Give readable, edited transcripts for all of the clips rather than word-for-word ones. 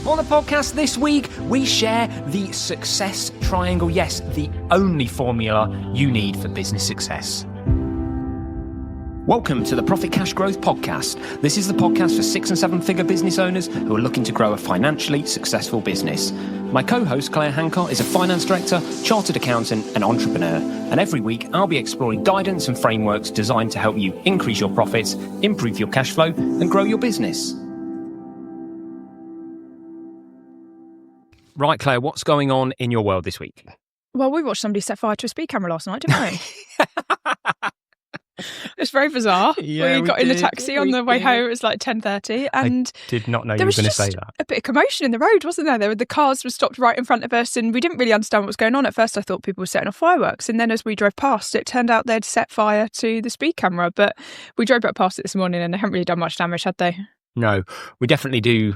On the podcast this week, we share the success triangle. Yes, the only formula you need for business success. Welcome to the Profit Cash Growth Podcast. This is the podcast for 6 and 7 figure business owners who are looking to grow a financially successful business. My co-host, Claire Hancott, is a finance director, chartered accountant and entrepreneur. And every week, I'll be exploring guidance and frameworks designed to help you increase your profits, improve your cash flow and grow your business. Right, Claire, what's going on in your world this week? Well, we watched somebody set fire to a speed camera last night, didn't we? It's very bizarre. Yeah, we got in the taxi on the way home. It was like 10:30, and I did not know you were going to say that. A bit of commotion in the road, wasn't there? The cars were stopped right in front of us, and we didn't really understand what was going on. At first, I thought people were setting off fireworks, and then as we drove past, it turned out they'd set fire to the speed camera. But we drove back past it this morning, and they haven't really done much damage, had they? No, we definitely do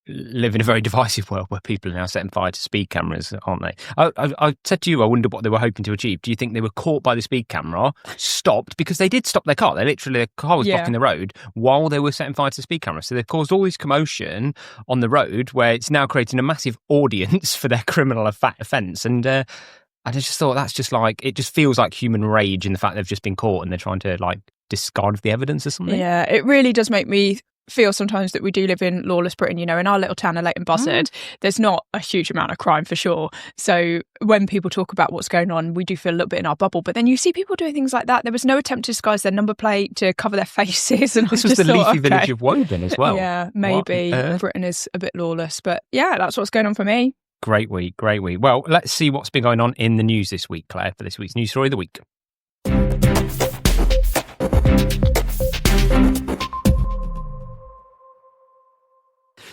live in a very divisive world where people are now setting fire to speed cameras, aren't they? I said to you, I wonder what they were hoping to achieve. Do you think they were caught by the speed camera, stopped, because they did stop their car. Their car was blocking the road while they were setting fire to the speed camera. So they've caused all this commotion on the road where it's now creating a massive audience for their criminal offence. And I just thought that's just like, it just feels like human rage in the fact they've just been caught and they're trying to like discard the evidence or something. Yeah, it really does make me feel sometimes that we do live in lawless Britain. You know, in our little town of Leighton Buzzard, there's not a huge amount of crime for sure. So when people talk about what's going on, we do feel a little bit in our bubble. But then you see people doing things like that. There was no attempt to disguise their number plate, to cover their faces. And this was the leafy village of Woburn as well. Yeah, maybe Britain is a bit lawless. But yeah, that's what's going on for me. Great week, great week. Well, let's see what's been going on in the news this week, Claire, for this week's News Story of the Week.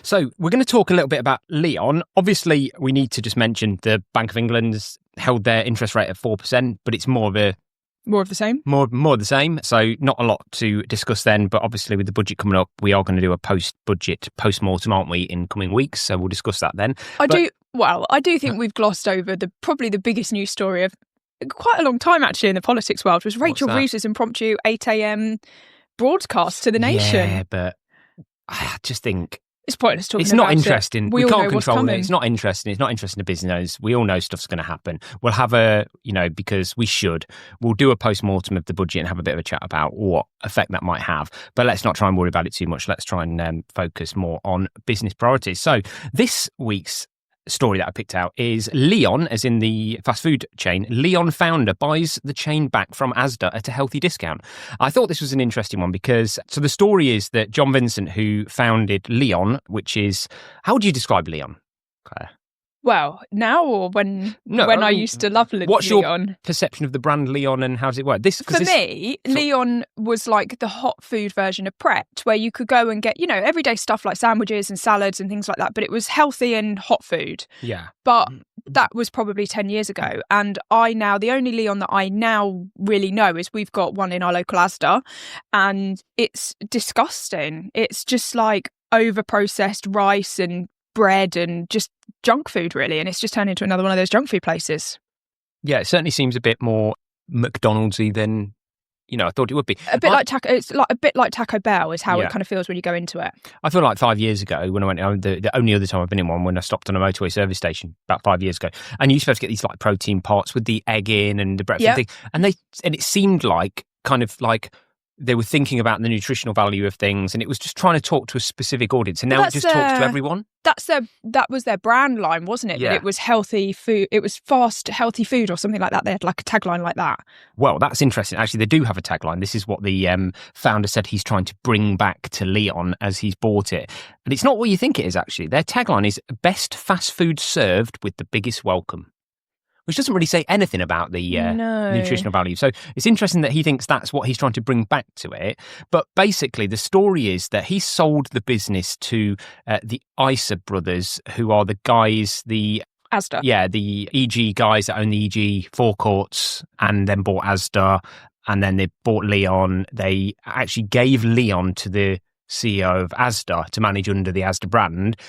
So we're going to talk a little bit about Leon. Obviously, we need to just mention the Bank of England's held their interest rate at 4%, but it's more of the same. More of the same. So not a lot to discuss then. But obviously, with the budget coming up, we are going to do a post-budget post-mortem, aren't we, in coming weeks? So we'll discuss that then. I do think we've glossed over probably the biggest news story of quite a long time, actually, in the politics world, was Rachel Reeves' impromptu 8 a.m. broadcast to the nation. Yeah, but I just think it's pointless talking about it. It's not interesting. We can't control it. It's not interesting. It's not interesting to business owners. We all know stuff's going to happen. We'll have because we'll do a post-mortem of the budget and have a bit of a chat about what effect that might have. But let's not try and worry about it too much. Let's try and focus more on business priorities. So this week's story that I picked out is Leon, as in the fast food chain. Leon founder buys the chain back from Asda at a healthy discount. I thought this was an interesting one because, so the story is that John Vincent, who founded Leon, which is, how would you describe Leon, Claire? Well, now or when I used to love Leon? What's your perception of the brand Leon and how does it work? Leon was like the hot food version of Pret, where you could go and get, everyday stuff like sandwiches and salads and things like that, but it was healthy and hot food. Yeah. But that was probably 10 years ago. And the only Leon that I now really know is we've got one in our local Asda, and it's disgusting. It's just like over-processed rice and bread and just junk food, really, and it's just turned into another one of those junk food places. Yeah, it certainly seems a bit more McDonald'sy than I thought it would be. It's like a bit like Taco Bell is how it kind of feels when you go into it. I feel like 5 years ago when I went, the only other time I've been in one, when I stopped on a motorway service station about 5 years ago, and you used to be able to get these like protein pots with the egg in and the breakfast thing, and it seemed like kind of like they were thinking about the nutritional value of things, and it was just trying to talk to a specific audience. And now it just talks to everyone. That was their brand line, wasn't it? Yeah. That it was healthy food. It was fast, healthy food or something like that. They had like a tagline like that. Well, that's interesting. Actually, they do have a tagline. This is what the founder said he's trying to bring back to Leon as he's bought it. And it's not what you think it is, actually. Their tagline is best fast food served with the biggest welcome, which doesn't really say anything about the nutritional value. So it's interesting that he thinks that's what he's trying to bring back to it. But basically, the story is that he sold the business to the Isa brothers, who are the guys, the Asda. Yeah, the EG guys that own the EG forecourts, and then bought Asda, and then they bought Leon. They actually gave Leon to the CEO of Asda to manage under the Asda brand.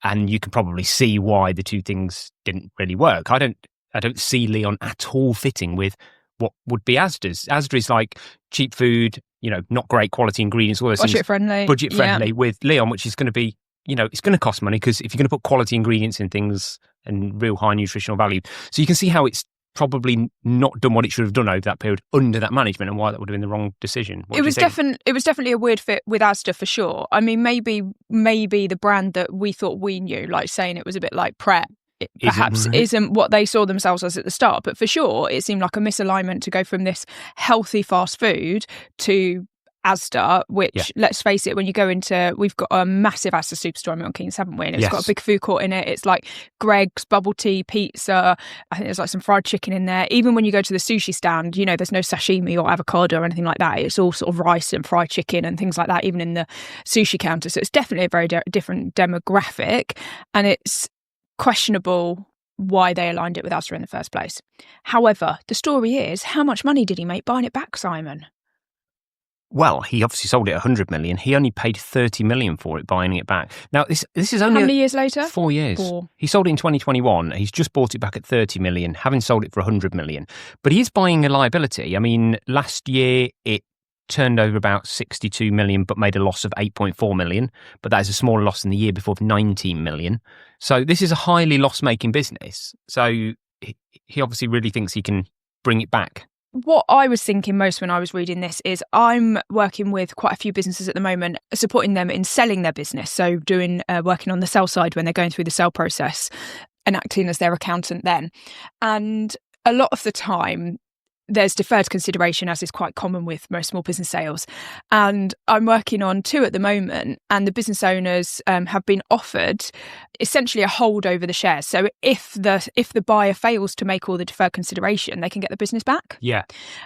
And you can probably see why the two things didn't really work. I don't see Leon at all fitting with what would be Asda's. Asda is like cheap food, not great quality ingredients, all those budget things. Friendly. Budget friendly with Leon, which is going to be, it's going to cost money because if you're going to put quality ingredients in things and real high nutritional value. So you can see how it's probably not done what it should have done over that period under that management, and why that would have been the wrong decision. It was definitely a weird fit with Asda for sure. I mean, maybe the brand that we thought we knew, like saying it was a bit like Pret, it perhaps isn't what they saw themselves as at the start. But for sure, it seemed like a misalignment to go from this healthy fast food to Asda, which, let's face it, when you go into, we've got a massive Asda superstore in Milton Keynes, haven't we? And it's got a big food court in it. It's like Greg's, bubble tea, pizza. I think there's like some fried chicken in there. Even when you go to the sushi stand, there's no sashimi or avocado or anything like that. It's all sort of rice and fried chicken and things like that, even in the sushi counter. So it's definitely a very different demographic, and it's questionable why they aligned it with Asda in the first place. However, the story is, how much money did he make buying it back, Simon? Well, he obviously sold it 100 million. He only paid 30 million for it, buying it back. Now, this is only... How many years later? 4 years. 4. He sold it in 2021. He's just bought it back at 30 million, having sold it for 100 million. But he is buying a liability. I mean, last year it turned over about 62 million, but made a loss of 8.4 million. But that is a smaller loss than the year before of 19 million. So this is a highly loss-making business. So he obviously really thinks he can bring it back. What I was thinking most when I was reading this is, I'm working with quite a few businesses at the moment, supporting them in selling their business. So working on the sell side when they're going through the sell process and acting as their accountant then. And a lot of the time, there's deferred consideration, as is quite common with most small business sales. And I'm working on 2 at the moment, and the business owners have been offered essentially a hold over the shares. So if the buyer fails to make all the deferred consideration, they can get the business back. Yeah.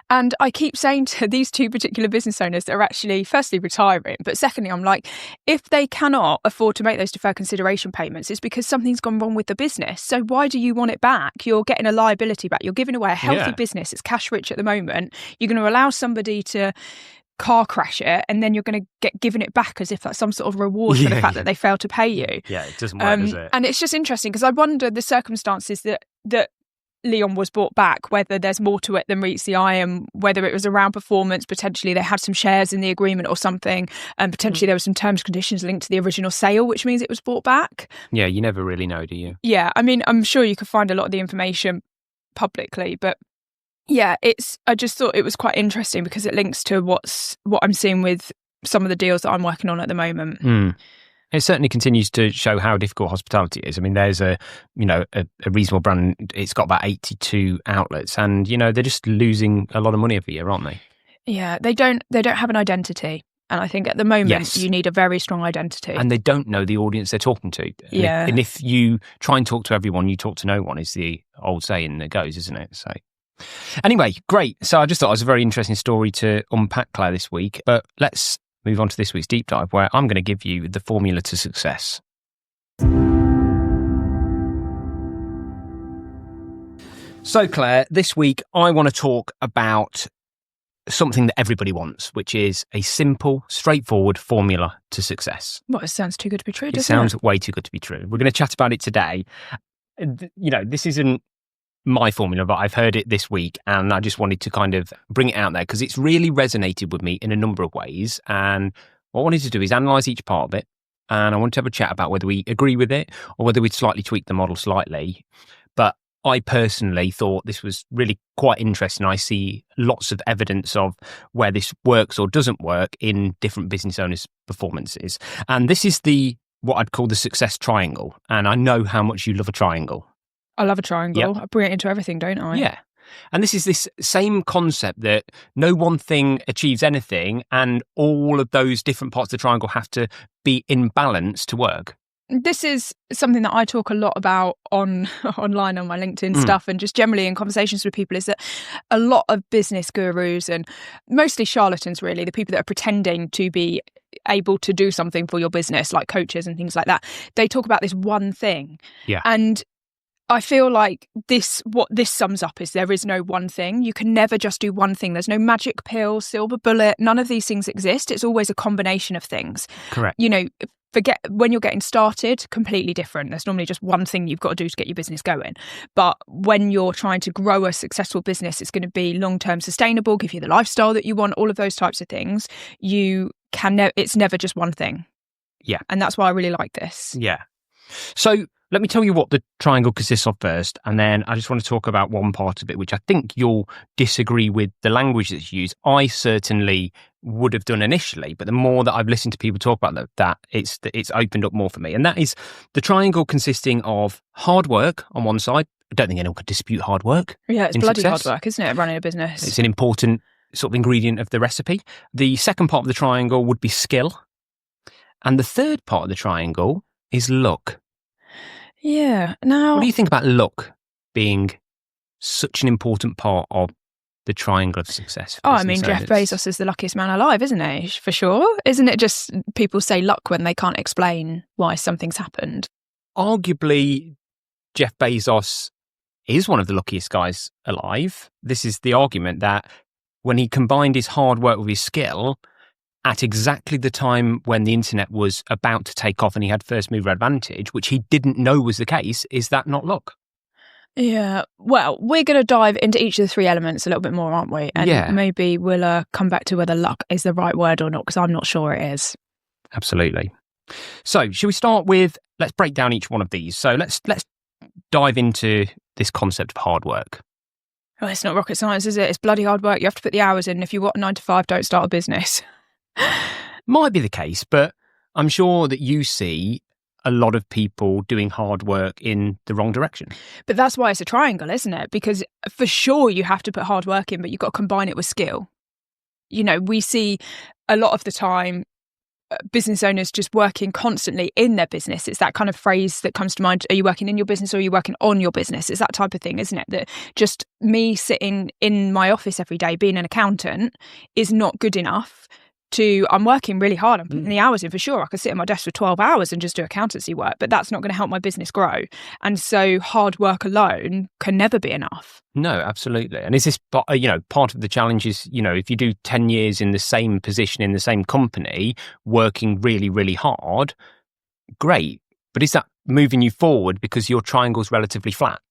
And I keep saying to these 2 particular business owners that are actually, firstly, retiring, but secondly, I'm like, if they cannot afford to make those deferred consideration payments, it's because something's gone wrong with the business. So why do you want it back? You're getting a liability back. You're giving away a healthy business. It's cash rich at the moment. You're going to allow somebody to car crash it, and then you're going to get given it back as if that's some sort of reward for the fact that they failed to pay you. Yeah, it doesn't work, does it? And it's just interesting because I wonder the circumstances that Leon was bought back, whether there's more to it than meets the eye, and whether it was around performance. Potentially they had some shares in the agreement or something, and potentially there were some terms and conditions linked to the original sale, which means it was bought back. Yeah, you never really know, do you? Yeah, I mean, I'm sure you could find a lot of the information publicly, but yeah, I just thought it was quite interesting because it links to what I'm seeing with some of the deals that I'm working on at the moment. It certainly continues to show how difficult hospitality is. I mean, there's a reasonable brand. It's got about 82 outlets, and they're just losing a lot of money every year, aren't they? Yeah, they don't have an identity. And I think at the moment, you need a very strong identity. And they don't know the audience they're talking to. Yeah. And if you try and talk to everyone, you talk to no one, is the old saying that goes, isn't it? So anyway, great. So I just thought it was a very interesting story to unpack, Claire, this week. But let's move on to this week's deep dive, where I'm going to give you the formula to success. So, Claire, this week I want to talk about something that everybody wants, which is a simple, straightforward formula to success. Well, it sounds too good to be true, doesn't it? It sounds way too good to be true. We're going to chat about it today. This isn't my formula, but I've heard it this week, and I just wanted to kind of bring it out there because it's really resonated with me in a number of ways. And what I wanted to do is analyse each part of it, and I want to have a chat about whether we agree with it or whether we'd slightly tweak the model slightly. But I personally thought this was really quite interesting. I see lots of evidence of where this works or doesn't work in different business owners' performances. And this is what I'd call the success triangle. And I know how much you love a triangle. I love a triangle. I bring it into everything, don't I? Yeah. And this is this same concept that no one thing achieves anything, and all of those different parts of the triangle have to be in balance to work. This is something that I talk a lot about online on my LinkedIn stuff, and just generally in conversations with people, is that a lot of business gurus, and mostly charlatans really, the people that are pretending to be able to do something for your business, like coaches and things like that, they talk about this one thing. Yeah. And I feel like what this sums up is there is no one thing. You can never just do one thing. There's no magic pill, silver bullet. None of these things exist. It's always a combination of things. Correct. Forget when you're getting started, completely different. There's normally just one thing you've got to do to get your business going. But when you're trying to grow a successful business, it's going to be long-term sustainable, give you the lifestyle that you want, all of those types of things. It's never just one thing. Yeah. And that's why I really like this. Yeah. So let me tell you what the triangle consists of first, and then I just want to talk about one part of it, which I think you'll disagree with the language that's used. I certainly would have done initially, but the more that I've listened to people talk about that, it's opened up more for me. And that is the triangle consisting of hard work on one side. I don't think anyone could dispute hard work. Yeah, it's bloody success. hard work, isn't it, running a business? It's an important sort of ingredient of the recipe. The second part of the triangle would be skill. And the third part of the triangle is luck. Yeah. Now, what do you think about luck being such an important part of the triangle of success? I mean, Jeff Bezos is the luckiest man alive, isn't he? For sure. Isn't it just people say luck when they can't explain why something's happened? Arguably, Jeff Bezos is one of the luckiest guys alive. This is the argument that when he combined his hard work with his skill at exactly the time when the internet was about to take off and he had first mover advantage, which he didn't know was the case, is that not luck? Yeah. Well, we're going to dive into each of the three elements a little bit more, aren't we? And maybe we'll come back to whether luck is the right word or not, because I'm not sure it is. Absolutely. So, should we start with, let's break down each one of these. So let's dive into this concept of hard work. Well, it's not rocket science, is it? It's bloody hard work. You have to put the hours in. If you want a 9 to 5, don't start a business. Might be the case, but I'm sure that you see a lot of people doing hard work in the wrong direction. But that's why it's a triangle, isn't it? Because for sure you have to put hard work in, but you've got to combine it with skill. You know, we see a lot of the time business owners just working constantly in their business. It's that kind of phrase that comes to mind. Are you working in your business or are you working on your business? It's that type of thing, isn't it? That just me sitting in my office every day being an accountant is not good enough. I'm working really hard. I'm putting the hours in for sure. I could sit at my desk for 12 hours and just do accountancy work, but that's not going to help my business grow. And so hard work alone can never be enough. No, absolutely. And is this, part of the challenge is, if you do 10 years in the same position in the same company, working really, really hard, great. But is that moving you forward because your triangle's relatively flat?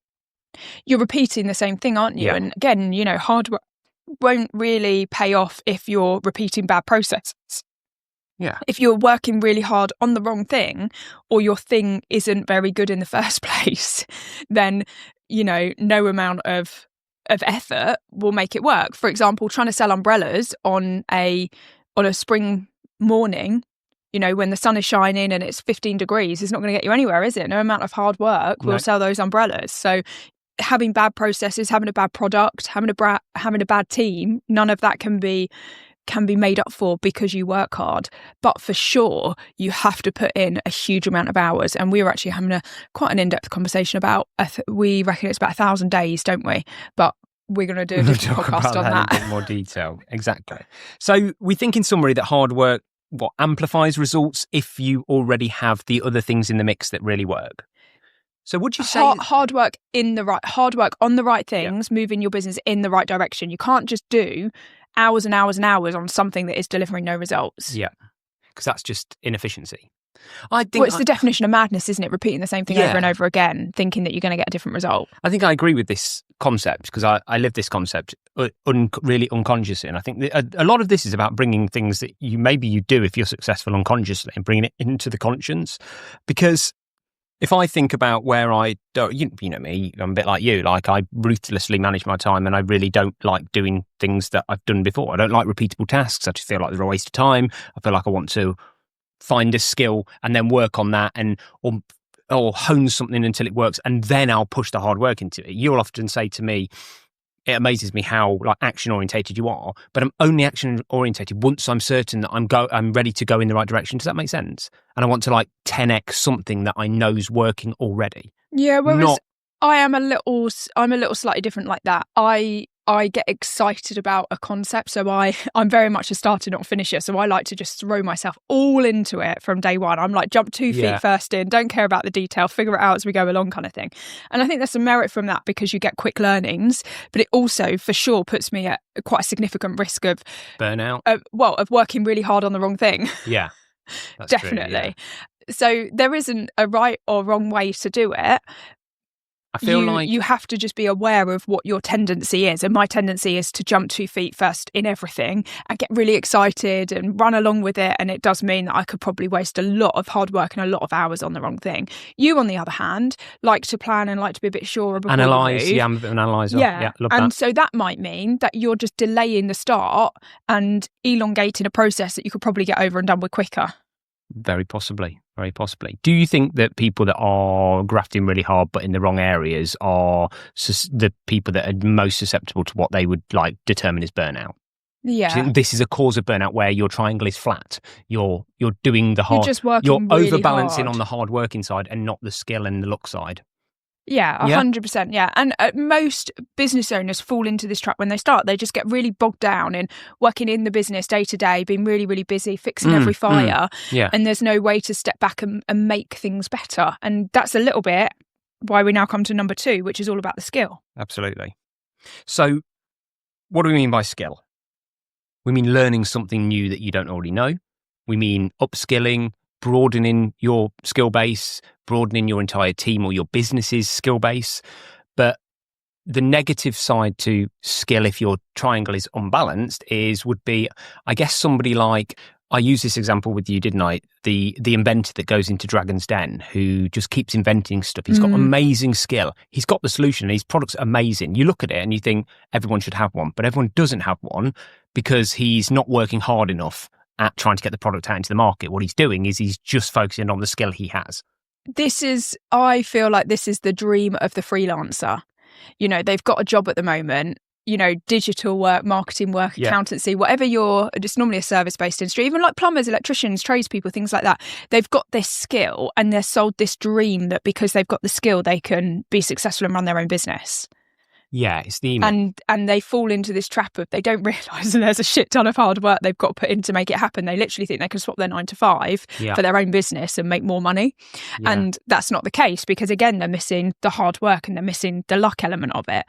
You're repeating the same thing, aren't you? Yeah. And again, hard work won't really pay off if you're repeating bad processes. Yeah. If you're working really hard on the wrong thing, or your thing isn't very good in the first place, then, no amount of effort will make it work. For example, trying to sell umbrellas on a spring morning, when the sun is shining and it's 15 degrees, is not going to get you anywhere, is it? No amount of hard work will sell those umbrellas. So having bad processes, having a bad product, having a bad team, none of that can be made up for because you work hard. But for sure, you have to put in a huge amount of hours. And we were actually having quite an in-depth conversation about, we reckon it's about 1,000 days, don't we? But we're going to do a different podcast on that. In a bit more detail. Exactly. So we think in summary that hard work, amplifies results if you already have the other things in the mix that really work. So would you say hard work on the right things, moving your business in the right direction? You can't just do hours and hours and hours on something that is delivering no results. Yeah, because that's just inefficiency. It's the definition of madness, isn't it? Repeating the same thing over and over again, thinking that you're going to get a different result. I think I agree with this concept because I live this concept really unconsciously. And I think a lot of this is about bringing things that you do if you're successful unconsciously and bringing it into the conscience. Because if I think about where I don't, you know me, I'm a bit like you. Like I ruthlessly manage my time, and I really don't like doing things that I've done before. I don't like repeatable tasks. I just feel like they're a waste of time. I feel like I want to find a skill and then work on that, or hone something until it works, and then I'll push the hard work into it. You'll often say to me, it amazes me how action orientated you are, but I'm only action orientated once I'm certain that I'm ready to go in the right direction. Does that make sense? And I want to 10x something that I know's working already. Yeah, whereas I'm a little slightly different like that. I get excited about a concept, so I'm very much a starter, not a finisher. So I like to just throw myself all into it from day one. I'm jump 2 feet first in, don't care about the detail, figure it out as we go along kind of thing. And I think there's some merit from that because you get quick learnings, but it also for sure puts me at quite a significant risk of burnout. Of working really hard on the wrong thing. Yeah, that's definitely. True, yeah. So there isn't a right or wrong way to do it. I feel like you have to just be aware of what your tendency is. And my tendency is to jump 2 feet first in everything and get really excited and run along with it. And it does mean that I could probably waste a lot of hard work and a lot of hours on the wrong thing. You, on the other hand, like to plan and like to be a bit surer before analyse. you move. Yeah, I'm a bit of an analyser. Yeah, love and that. so that might mean that you're just delaying the start and elongating a process that you could probably get over and done with quicker. Very possibly. Do you think that people that are grafting really hard but in the wrong areas are the people that are most susceptible to what they would like determine as burnout? Yeah. Do you think this is a cause of burnout where your triangle is flat? You're doing the hard. You're just working You're really overbalancing hard on the hard working side and not the skill and the luck side. Yeah, 100%. Yeah. And most business owners fall into this trap when they start. They just get really bogged down in working in the business day to day, being really, really busy, fixing every fire. Yeah. And there's no way to step back and make things better. And that's a little bit why we now come to number 2, which is all about the skill. Absolutely. So what do we mean by skill? We mean learning something new that you don't already know. We mean upskilling, broadening your skill base, broadening your entire team or your business's skill base. But the negative side to skill, if your triangle is unbalanced, would be, I guess, somebody like, I used this example with you, didn't I? The inventor that goes into Dragon's Den, who just keeps inventing stuff. He's got amazing skill. He's got the solution. His product's amazing. You look at it and you think everyone should have one, but everyone doesn't have one because he's not working hard enough at trying to get the product out into the market. What he's doing is he's just focusing on the skill he has. I feel like this is the dream of the freelancer. You know, they've got a job at the moment, you know, digital work, marketing work, accountancy, whatever it's normally a service-based industry, even like plumbers, electricians, tradespeople, things like that. They've got this skill and they're sold this dream that because they've got the skill, they can be successful and run their own business. Yeah, it's the and they fall into this trap of they don't realise that there's a shit ton of hard work they've got to put in to make it happen. They literally think they can swap their 9 to 5 for their own business and make more money. Yeah. And that's not the case because, again, they're missing the hard work and they're missing the luck element of it.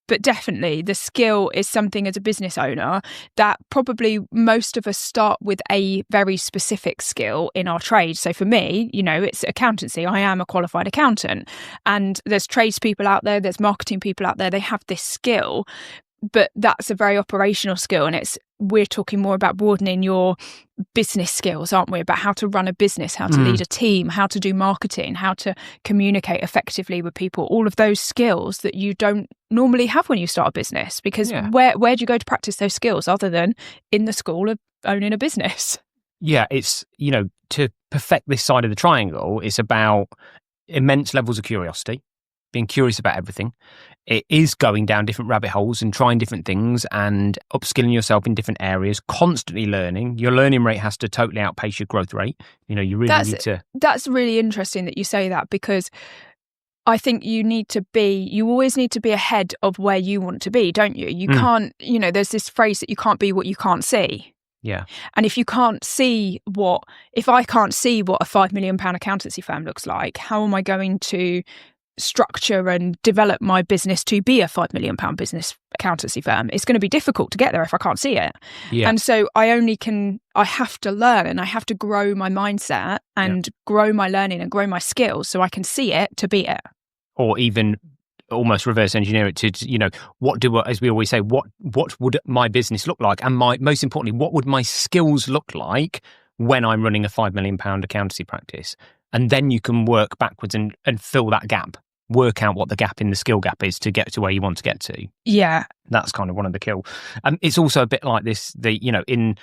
But definitely the skill is something as a business owner that probably most of us start with a very specific skill in our trade. So for me, you know, it's accountancy. I am a qualified accountant and there's tradespeople out there, there's marketing people out there. They have this skill, but that's a very operational skill. And we're talking more about broadening your business skills, aren't we? About how to run a business, how to lead a team, how to do marketing, how to communicate effectively with people, all of those skills that you don't normally have when you start a business. Because where do you go to practice those skills other than in the school of owning a business? Yeah, it's, you know, to perfect this side of the triangle, it's about immense levels of curiosity, being curious about everything. It is going down different rabbit holes and trying different things and upskilling yourself in different areas, constantly learning. Your learning rate has to totally outpace your growth rate. You know, you really need to... That's really interesting that you say that because I think you always need to be ahead of where you want to be, don't you? You can't, you know, there's this phrase that you can't be what you can't see. Yeah. And if I can't see what a £5 million accountancy firm looks like, how am I going to structure and develop my business to be a £5 million business accountancy firm? It's going to be difficult to get there if I can't see it. Yeah. And so I have to learn and I have to grow my mindset and grow my learning and grow my skills so I can see it to be it. Or even almost reverse engineer it to, you know, as we always say, what would my business look like? And most importantly, what would my skills look like when I'm running a £5 million accountancy practice? And then you can work backwards and fill that gap, work out what the gap in the skill gap is to get to where you want to get to. Yeah. That's kind of one of the kill. It's also a bit like this, you know, in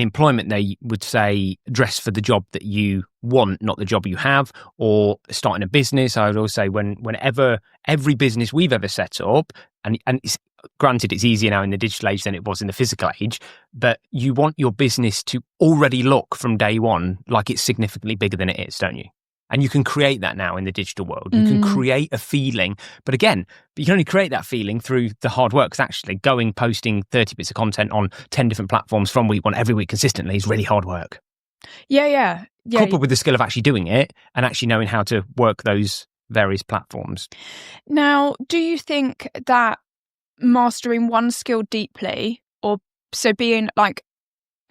employment, they would say dress for the job that you want, not the job you have, or starting a business. I would always say whenever every business we've ever set up, and it's, granted, it's easier now in the digital age than it was in the physical age, but you want your business to already look from day one like it's significantly bigger than it is, don't you? And you can create that now in the digital world. You can create a feeling. But again, you can only create that feeling through the hard work. Because actually posting 30 bits of content on 10 different platforms from week one every week consistently is really hard work. Yeah. Coupled with the skill of actually doing it and actually knowing how to work those various platforms. Now, do you think that mastering one skill deeply, or so being like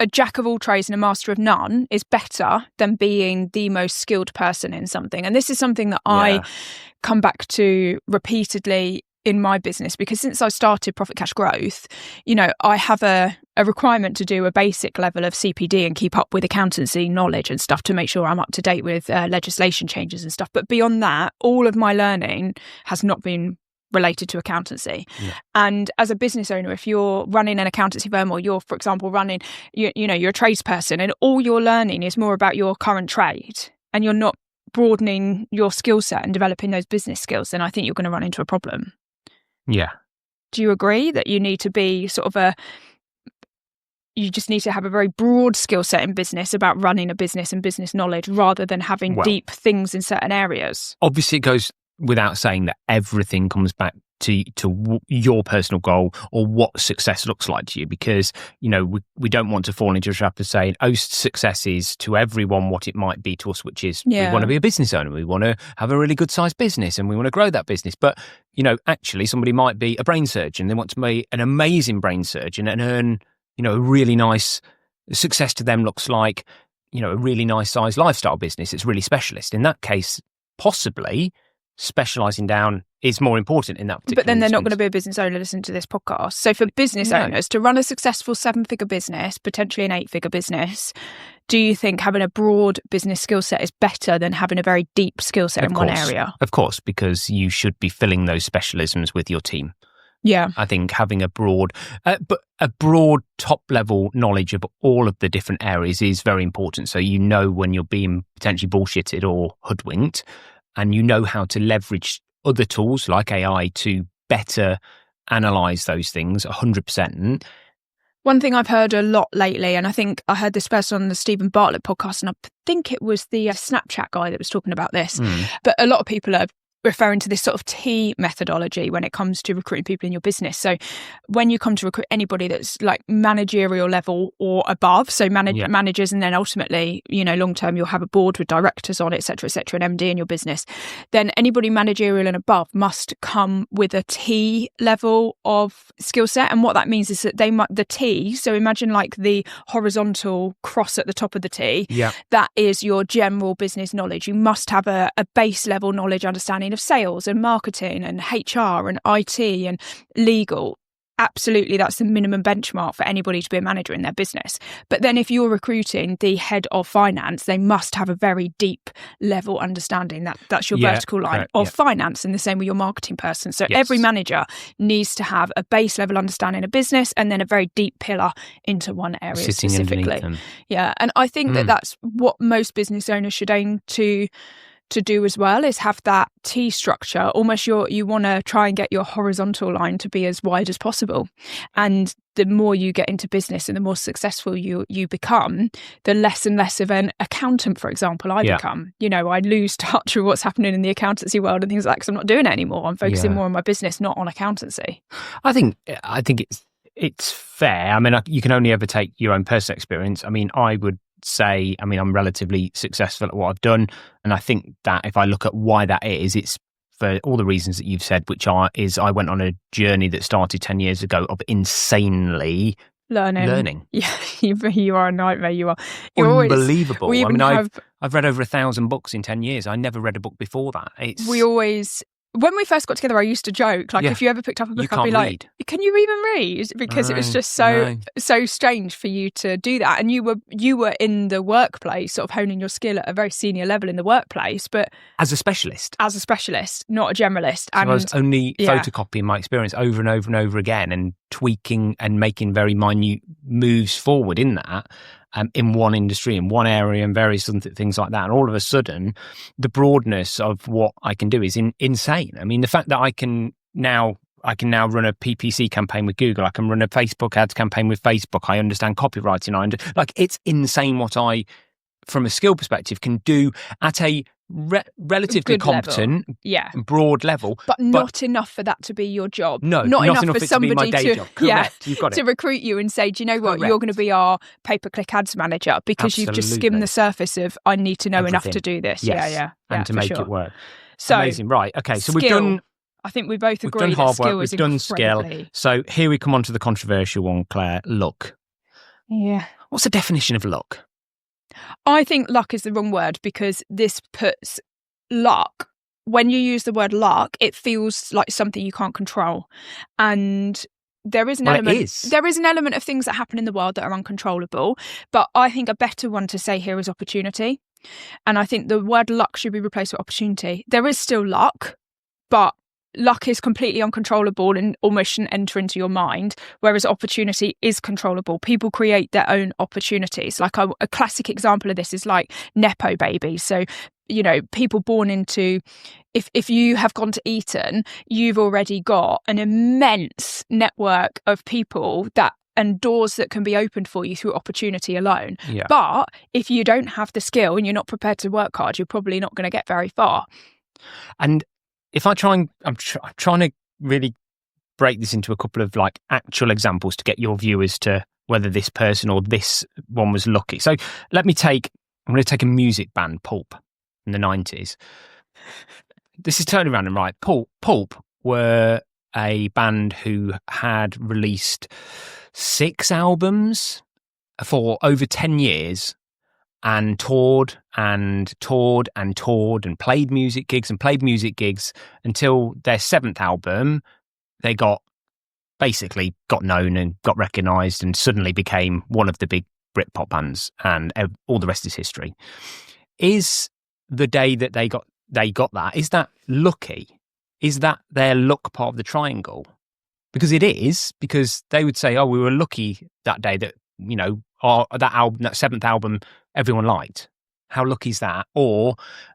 a jack of all trades and a master of none is better than being the most skilled person in something. And this is something that I come back to repeatedly in my business, because since I started Profit Cash Growth, I have a requirement to do a basic level of CPD and keep up with accountancy knowledge and stuff to make sure I'm up to date with legislation changes and stuff. But beyond that, all of my learning has not been related to accountancy. And as a business owner, if you're running an accountancy firm, or you're, for example, running, you're a tradesperson, and all you're learning is more about your current trade, and you're not broadening your skill set and developing those business skills, then I think you're going to run into a problem. Yeah. Do you agree that you need to be you just need to have a very broad skill set in business about running a business and business knowledge, rather than having deep things in certain areas? Obviously, it goes without saying that everything comes back to your personal goal, or what success looks like to you, because we don't want to fall into a trap of saying, success is to everyone what it might be to us, which is we want to be a business owner, we want to have a really good sized business, and we want to grow that business. But actually somebody might be a brain surgeon, they want to be an amazing brain surgeon and earn a really nice success. To them looks like a really nice sized lifestyle business. It's really specialist. In that case, possibly specialising down is more important in that particular But then they're instance. not going to be a business owner listening to this podcast. So for business owners to run a successful 7-figure business, potentially an 8-figure business, do you think having a broad business skill set is better than having a very deep skill set in one area? Of course, because you should be filling those specialisms with your team. Yeah. I think having a broad top level knowledge of all of the different areas is very important. So when you're being potentially bullshitted or hoodwinked, and how how to leverage other tools like AI to better analyse those things 100%. One thing I've heard a lot lately, and I think I heard this person on the Stephen Bartlett podcast, and I think it was the Snapchat guy that was talking about this, but a lot of people are referring to this sort of T methodology when it comes to recruiting people in your business. So when you come to recruit anybody that's like managerial level or above, so managers, and then ultimately, long term, you'll have a board with directors on, et cetera, an MD in your business, then anybody managerial and above must come with a T level of skill set. And what that means is that the T, so imagine like the horizontal cross at the top of the T, that is your general business knowledge. You must have a base level knowledge, understanding of sales and marketing and HR and IT and legal. Absolutely, that's the minimum benchmark for anybody to be a manager in their business. But then if you're recruiting the head of finance, they must have a very deep level understanding. That's your vertical line of finance, and the same with your marketing person. So every manager needs to have a base level understanding of business, and then a very deep pillar into one area sitting specifically. Them. Yeah, and I think that's what most business owners should aim to do as well, is have that T structure. Almost you want to try and get your horizontal line to be as wide as possible. And the more you get into business and the more successful you become, the less and less of an accountant, for example, I become. I lose touch with what's happening in the accountancy world and things like that, because I'm not doing it anymore. I'm focusing more on my business, not on accountancy. I think it's fair. I mean, you can only ever take your own personal experience. I mean, I would say, I'm relatively successful at what I've done. And I think that if I look at why that is, it's for all the reasons that you've said, which is I went on a journey that started 10 years ago of insanely learning. Yeah, you are a nightmare. You're unbelievable. I've read over 1,000 books in 10 years. I never read a book before that. When we first got together, I used to joke, if you ever picked up a book, I'd be like, can you even read? Because it was just so strange for you to do that. And you were in the workplace, sort of honing your skill at a very senior level in the workplace, but as a specialist, not a generalist. So and I was only photocopying my experience over and over and over again, and tweaking and making very minute moves forward in that. In one industry, in one area, and various things like that. And all of a sudden, the broadness of what I can do is insane. I mean, the fact that I can now run a PPC campaign with Google, I can run a Facebook ads campaign with Facebook, I understand copywriting, it's insane what I, from a skill perspective, can do at a relatively competent, broad level, but not enough for that to be your job. No, not enough for somebody to be my day job. Correct, you've got it. To recruit you and say, do you know what, you're going to be our pay-per-click ads manager, because you've just skimmed the surface of, I need to know enough to do this. Yes. And to make it work. So amazing, right? Okay, so skill. we've done. I think we both agree we've done hard work. We've done skill. So here we come on to the controversial one, Claire. Luck. Yeah. What's the definition of luck? I think luck is the wrong word, because this puts luck, when you use the word luck, it feels like something you can't control. And there is an element of things that happen in the world that are uncontrollable. But I think a better one to say here is opportunity. And I think the word luck should be replaced with opportunity. There is still luck, but luck is completely uncontrollable and almost shouldn't enter into your mind, whereas opportunity is controllable. People create their own opportunities. Like a classic example of this is like Nepo babies. So, people born into, if you have gone to Eton, you've already got an immense network of people and doors that can be opened for you through opportunity alone. Yeah. But if you don't have the skill and you're not prepared to work hard, you're probably not going to get very far. And if I'm trying to really break this into a couple of like actual examples to get your view as to whether this person or this one was lucky. So I'm going to take a music band, Pulp, in the 90s. This is totally random, right? Pulp were a band who had released 6 albums for over 10 years. And toured and toured and toured and played music gigs until their 7th album, they got known and got recognised and suddenly became one of the big Britpop bands, and all the rest is history. Is the day that they got that, is that lucky? Is that their luck part of the triangle? Because it is, because they would say, oh, we were lucky that day that, that album, that 7th album, everyone liked. How lucky is that? Or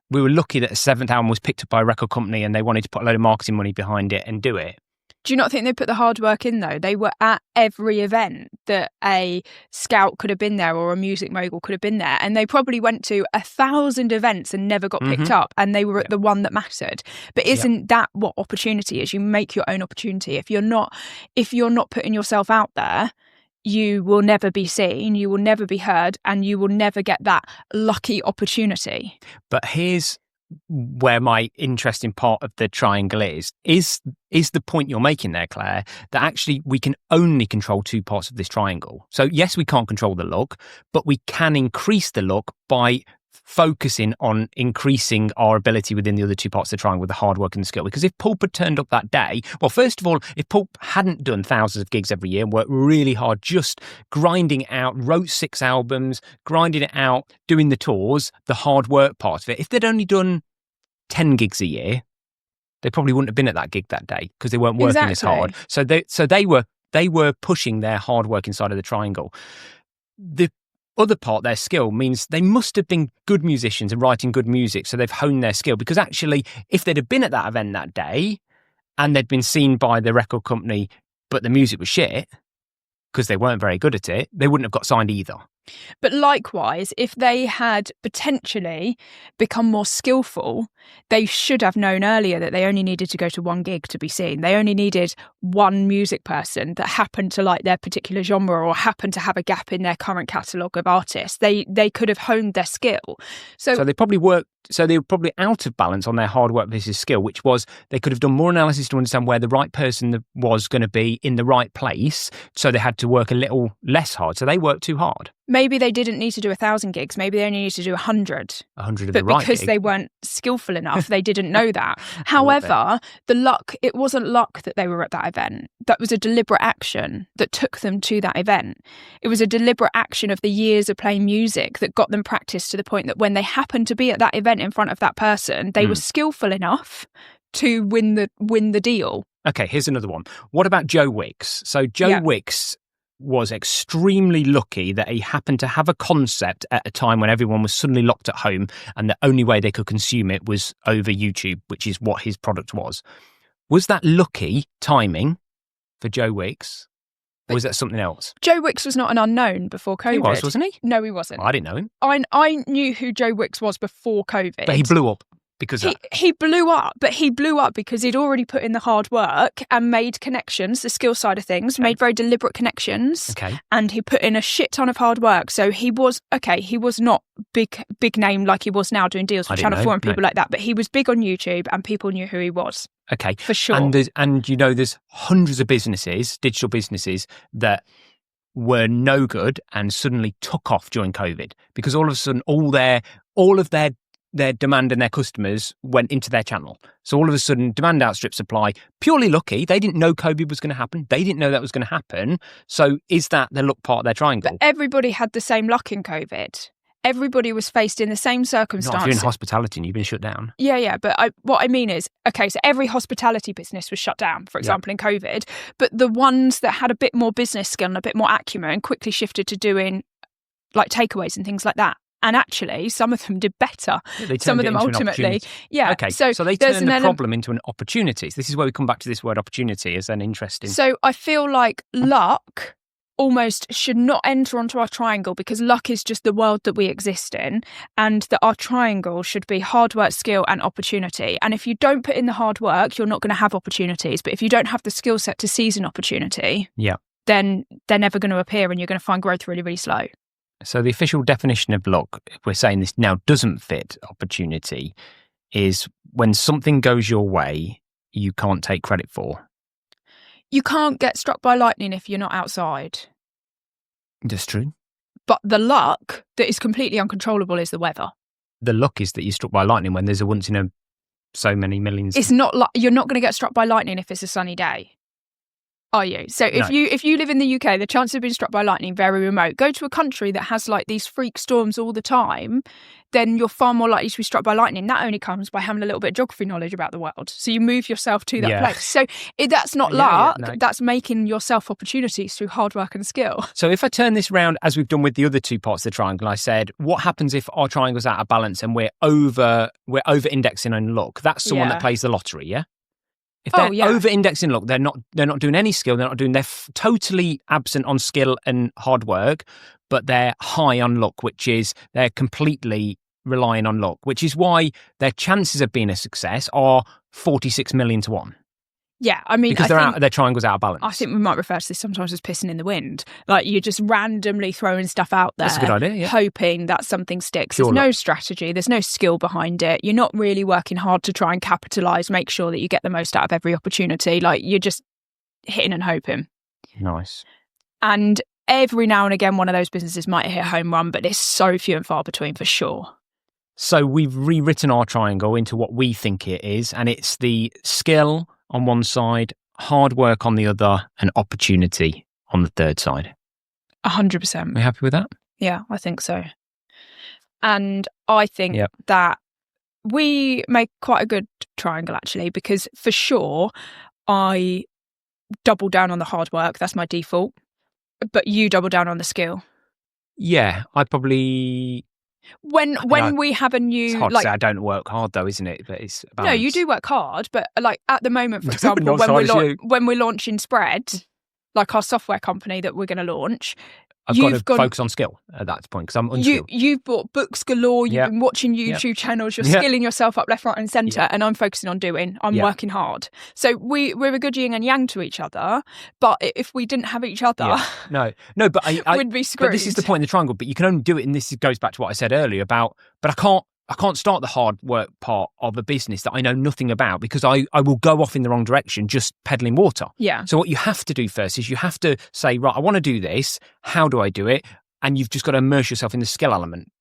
we were lucky that the 7th album was picked up by a record company and they wanted to put a load of marketing money behind it and do it. Do you not think they put the hard work in, though? They were at every event that a scout could have been there or a music mogul could have been there. And they probably went to 1,000 events and never got picked up. And they were at the one that mattered. But isn't that what opportunity is? You make your own opportunity. If you're not putting yourself out there, you will never be seen, you will never be heard, and you will never get that lucky opportunity. But here's where my interesting part of the triangle is the point you're making there, Claire, that actually we can only control 2 parts of this triangle. So yes, we can't control the luck, but we can increase the luck by focusing on increasing our ability within the other 2 parts of the triangle with the hard work and the skill. Because if Pulp had turned up that day, well, first of all, if Pulp hadn't done thousands of gigs every year and worked really hard, just grinding out, wrote 6 albums, grinding it out, doing the tours, the hard work part of it, if they'd only done 10 gigs a year, they probably wouldn't have been at that gig that day because they weren't working as hard. So they were pushing their hard work inside of the triangle. The other part, their skill, means they must have been good musicians and writing good music, so they've honed their skill. Because actually, if they'd have been at that event that day and they'd been seen by the record company, but the music was shit because they weren't very good at it, they wouldn't have got signed either. But likewise, if they had potentially become more skillful, they should have known earlier that they only needed to go to one gig to be seen. They only needed one music person that happened to like their particular genre or happened to have a gap in their current catalogue of artists. They could have honed their skill. So they probably worked. So they were probably out of balance on their hard work versus skill, which was they could have done more analysis to understand where the right person was going to be in the right place. So they had to work a little less hard. So they worked too hard. Maybe they didn't need to do 1,000 gigs. Maybe they only needed to do 100. 100 of the right But because gig. they weren't skillful enough, they didn't know that. However, the luck, it wasn't luck that they were at that event. That was a deliberate action that took them to that event. It was a deliberate action of the years of playing music that got them practice to the point that when they happened to be at that event in front of that person, they were skillful enough to win the deal. Okay, here's another one. What about Joe Wicks? So Joe Wicks was extremely lucky that he happened to have a concept at a time when everyone was suddenly locked at home and the only way they could consume it was over YouTube, which is what his product was. Was that lucky timing for Joe Wicks? Or was that something else? Joe Wicks was not an unknown before COVID. He was, wasn't he? No, he wasn't. Well, I didn't know him. I knew who Joe Wicks was before COVID. But he blew up. Because he blew up, but he blew up because he'd already put in the hard work and made connections, the skill side of things, made very deliberate connections. Okay. And he put in a shit ton of hard work. So he was not big name like he was now doing deals with Channel 4 and people like that, but he was big on YouTube and people knew who he was. Okay. For sure. And there's hundreds of businesses, digital businesses, that were no good and suddenly took off during COVID because all of a sudden all of their demand and their customers went into their channel. So all of a sudden demand outstripped supply, purely lucky. They didn't know COVID was going to happen. They didn't know that was going to happen. So is that the luck part of their triangle? But everybody had the same luck in COVID. Everybody was faced in the same circumstances. Not if you're in hospitality and you've been shut down. Yeah. But what I mean is, okay, so every hospitality business was shut down, for example, in COVID. But the ones that had a bit more business skill and a bit more acumen quickly shifted to doing like takeaways and things like that. And actually, some of them did better. Yeah, some of them ultimately. Yeah. Okay. So they turned the problem into an opportunity. This is where we come back to this word opportunity as an interesting. So I feel like luck almost should not enter onto our triangle because luck is just the world that we exist in, and that our triangle should be hard work, skill and opportunity. And if you don't put in the hard work, you're not going to have opportunities. But if you don't have the skill set to seize an opportunity, then they're never going to appear and you're going to find growth really, really slow. So the official definition of luck, if we're saying this now doesn't fit opportunity, is when something goes your way, you can't take credit for. You can't get struck by lightning if you're not outside. That's true. But the luck that is completely uncontrollable is the weather. The luck is that you're struck by lightning when there's a once in a so many millions. It's not like you're not going to get struck by lightning if it's a sunny day. Are you? So if you live in the UK, the chance of being struck by lightning very remote. Go to a country that has like these freak storms all the time, then you're far more likely to be struck by lightning. That only comes by having a little bit of geography knowledge about the world. So you move yourself to that place. So that's not luck. That's making yourself opportunities through hard work and skill. So if I turn this round, as we've done with the other two parts of the triangle, I said, what happens if our triangle's out of balance and we're over indexing on luck? That's someone that plays the lottery, yeah? If they're over-indexing luck, they're not doing any skill. They're totally absent on skill and hard work, but they're high on luck, which is they're completely relying on luck, which is why their chances of being a success are 46 million to 1. Yeah, I mean, because their triangle's out of balance. I think we might refer to this sometimes as pissing in the wind. Like you're just randomly throwing stuff out there. That's a good idea, yeah. Hoping that something sticks. There's no strategy. There's no skill behind it. You're not really working hard to try and capitalise, make sure that you get the most out of every opportunity. Like you're just hitting and hoping. Nice. And every now and again, one of those businesses might hit a home run, but it's so few and far between for sure. So we've rewritten our triangle into what we think it is, and it's the skill on one side, hard work on the other, and opportunity on the third side. 100%. Are you happy with that? Yeah, I think so. And I think that we make quite a good triangle, actually, because for sure, I double down on the hard work. That's my default. But you double down on the skill. Yeah, I probably... When we have a new... It's hard to say I don't work hard though, isn't it? But it's no, you do work hard, but like at the moment, for example, when we're launching Spread, like our software company that we're going to launch, I've got to focus on skill at that point because I'm unskilled. You've bought books galore, you've been watching YouTube channels, you're skilling yourself up left, right and centre, and I'm focusing on I'm working hard. So we're a good yin and yang to each other, but if we didn't have each other... No, but we'd be screwed. But this is the point of the triangle, but you can only do it, and this goes back to what I said earlier about, but I can't start the hard work part of a business that I know nothing about because I will go off in the wrong direction just peddling water. Yeah. So what you have to do first is you have to say, right, I want to do this. How do I do it? And you've just got to immerse yourself in the skill element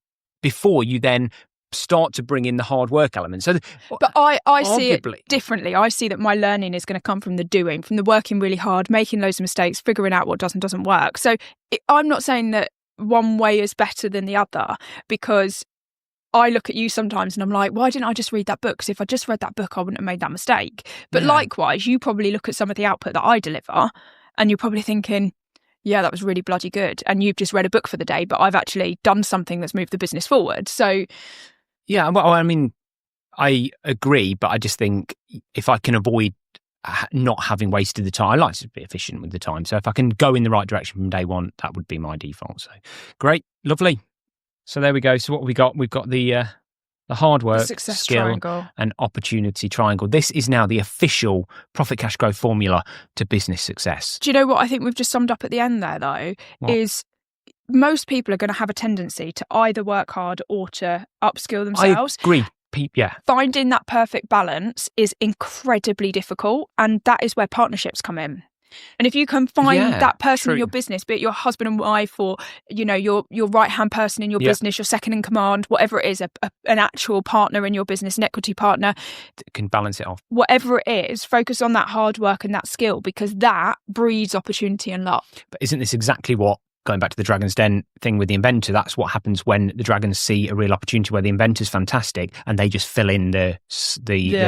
before you then start to bring in the hard work element. So, but I see it differently. I see that my learning is going to come from the doing, from the working really hard, making loads of mistakes, figuring out what doesn't work. So I'm not saying that one way is better than the other because I look at you sometimes and I'm like, why didn't I just read that book? Because if I just read that book, I wouldn't have made that mistake. But likewise, you probably look at some of the output that I deliver and you're probably thinking, yeah, that was really bloody good. And you've just read a book for the day, but I've actually done something that's moved the business forward. So... Yeah, well, I mean, I agree, but I just think if I can avoid not having wasted the time, I like to be efficient with the time. So if I can go in the right direction from day one, that would be my default. So great, lovely. So there we go. So what have we got? We've got the hard work, success skill, triangle, and opportunity triangle. This is now the official profit cash growth formula to business success. Do you know what I think we've just summed up at the end there, though? Is most people are going to have a tendency to either work hard or to upskill themselves. I agree. Yeah. Finding that perfect balance is incredibly difficult, and that is where partnerships come in. And if you can find that person true. in your business, be it your husband and wife or, you know, your right-hand person in your business, your second in command, whatever it is, an actual partner in your business, an equity partner. Can balance it off. Whatever it is, focus on that hard work and that skill, because that breeds opportunity and love. But isn't this exactly what, going back to the Dragon's Den thing with the inventor, that's what happens when the dragons see a real opportunity where the inventor's fantastic and they just fill in the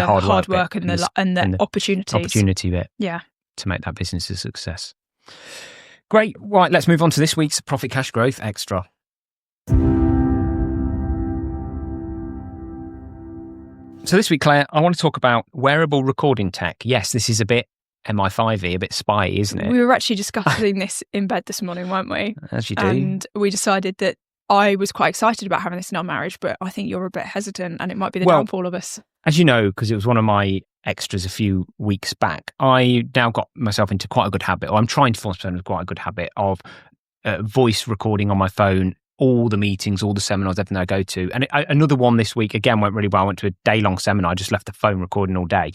hard work and the opportunity bit. Yeah. To make that business a success. Great. Right, let's move on to this week's Profit Cash Growth Extra. So this week, Claire, I want to talk about wearable recording tech. Yes, this is a bit MI5-y, a bit spy, isn't it? We were actually discussing this in bed this morning, weren't we? As you do. And we decided that I was quite excited about having this in our marriage, but I think you're a bit hesitant and it might be the downfall of us. As you know, because it was one of my extras a few weeks back, I now got myself into quite a good habit, or I'm trying to force myself into quite a good habit of voice recording on my phone, all the meetings, all the seminars, everything I go to. And another one this week, again, went really well. I went to a day-long seminar. I just left the phone recording all day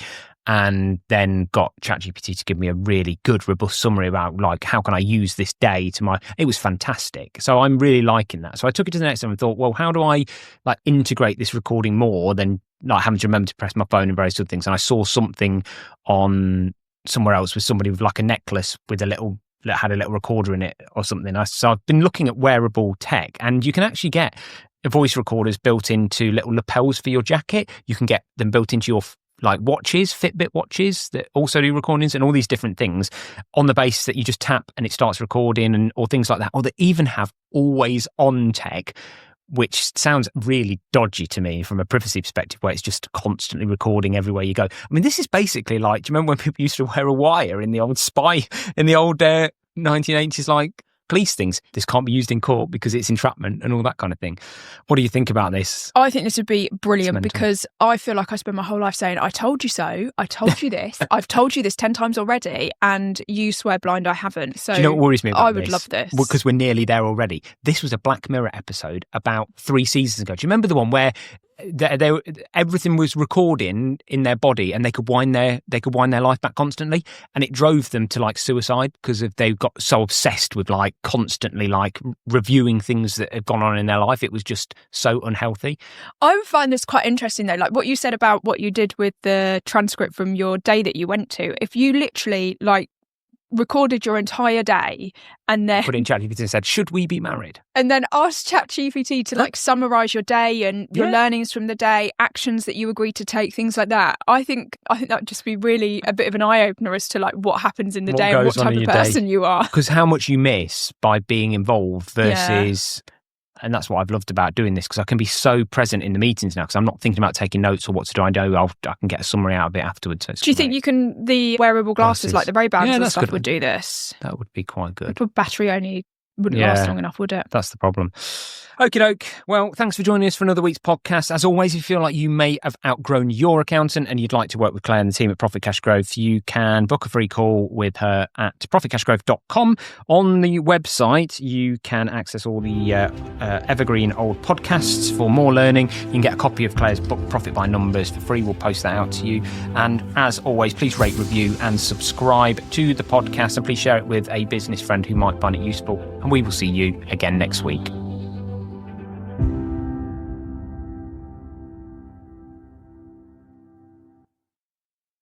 and then got ChatGPT to give me a really good, robust summary about, like, how can I use this day to my... It was fantastic. So I'm really liking that. So I took it to the next step and thought, well, how do I like integrate this recording more than like having to remember to press my phone and various other things? And I saw something on somewhere else with somebody with like a necklace with a little... that had a little recorder in it or something. So I've been looking at wearable tech, and you can actually get voice recorders built into little lapels for your jacket. You can get them built into your like watches, Fitbit watches that also do recordings, and all these different things on the basis that you just tap and it starts recording, or things like that. Or they even have always on tech, which sounds really dodgy to me from a privacy perspective, where it's just constantly recording everywhere you go. I mean, this is basically like, do you remember when people used to wear a wire in the old 1980s, like police things? This can't be used in court because it's entrapment and all that kind of thing. What do you think about this? I think this would be brilliant, because I feel like I spend my whole life saying, I told you so, I told you this, I've told you this 10 times already, and you swear blind I haven't. So do you know what worries me about I would love this. Because we're nearly there already. This was a Black Mirror episode about 3 seasons ago. Do you remember the one where everything was recording in their body and they could wind their life back constantly, and it drove them to like suicide because they got so obsessed with like constantly like reviewing things that had gone on in their life. It was just so unhealthy. I would find this quite interesting though, like what you said about what you did with the transcript from your day that you went to. If you literally like recorded your entire day and then put in ChatGPT and said, should we be married? And then asked ChatGPT to like summarize your day and your learnings from the day, actions that you agreed to take, things like that. I think that would just be really a bit of an eye-opener as to like what happens in the day and what type of person you are. Because how much you miss by being involved versus... And that's what I've loved about doing this, because I can be so present in the meetings now, because I'm not thinking about taking notes or what to do. I can get a summary out of it afterwards. So do you think the wearable glasses like the Ray-Bans and stuff would do this? That would be quite good. But battery only wouldn't last long enough, would it? That's the problem. Okie doke. Well, thanks for joining us for another week's podcast. As always, if you feel like you may have outgrown your accountant and you'd like to work with Claire and the team at Profit Cash Growth, you can book a free call with her at profitcashgrowth.com. On the website, you can access all the evergreen old podcasts for more learning. You can get a copy of Claire's book, Profit by Numbers, for free. We'll post that out to you. And as always, please rate, review and subscribe to the podcast, and please share it with a business friend who might find it useful. And we will see you again next week.